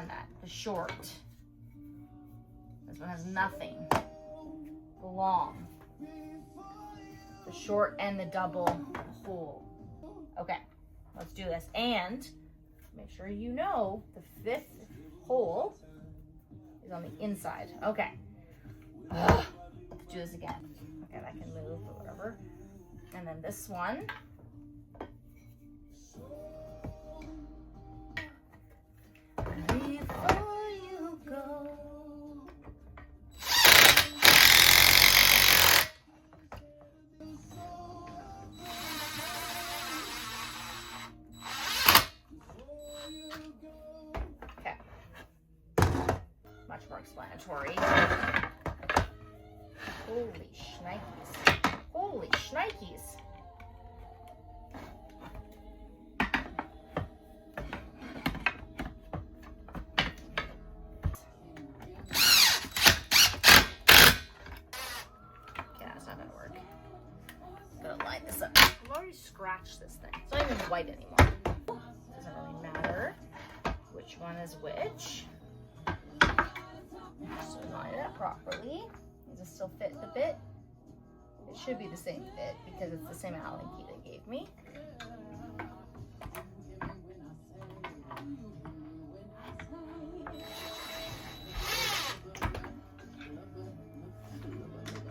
on that. The short. This one has nothing. The long. The short and the double hole. Okay, let's do this. And make sure you know the 5th hole is on the inside. Okay. Let's do this again. Okay, that can move or whatever. And then this one. Before you go. Okay. Much more explanatory. Holy shnikes. Holy shnikes. I've already scratched this thing. It's not even white anymore. Doesn't really matter which one is which. Just line it up properly. Does it still fit the bit? It should be the same fit because it's the same Allen key they gave me.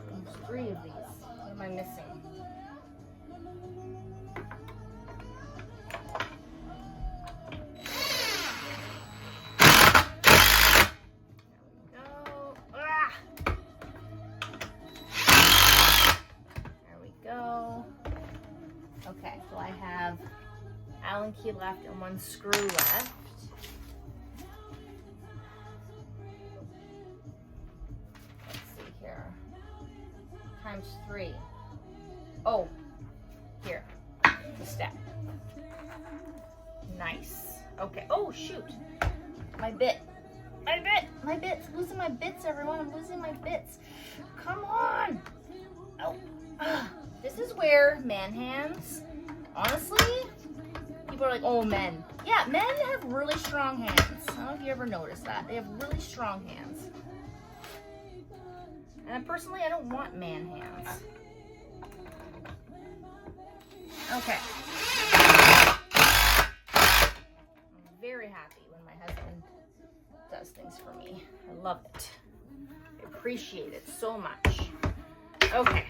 There's 3 of these. What am I missing? Okay, so I have Allen key left and 1 screw left. Let's see here. Times 3. Oh, here. The step. Nice. Okay. Oh, shoot. My bit. My bit. My bits. Losing my bits, everyone. I'm losing my bits. Come on. Oh. This is where man hands, honestly, people are like, oh, men. Yeah, men have really strong hands. I don't know if you ever noticed that. They have really strong hands. And personally, I don't want man hands. Okay. I'm very happy when my husband does things for me. I love it. I appreciate it so much. Okay.